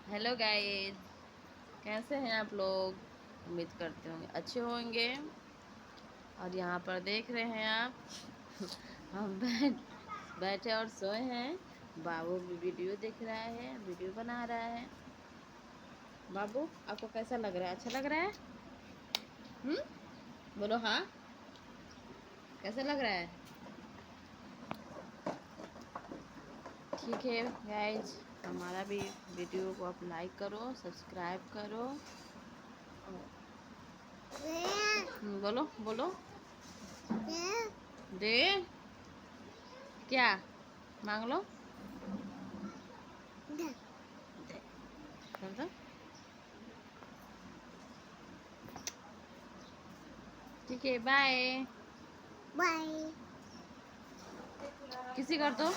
Hello guys, कैसे हैं आप लोग। उम्मीद करते होंगे अच्छे होंगे। और यहाँ पर देख रहे हैं आप हम बैठे और सोए हैं। बाबू भी वीडियो देख रहा है, वीडियो बना रहा है। बाबू, आपको कैसा लग रहा है? अच्छा लग रहा है? बोलो हाँ। कैसा लग रहा है? ठीक है गाइस, हमारा भी वीडियो को आप लाइक करो, सब्सक्राइब करो। बोलो बोलो। दे। क्या मांग लो? दे। कर दो। ठीक है, बाय। बाय। किसी कर दो।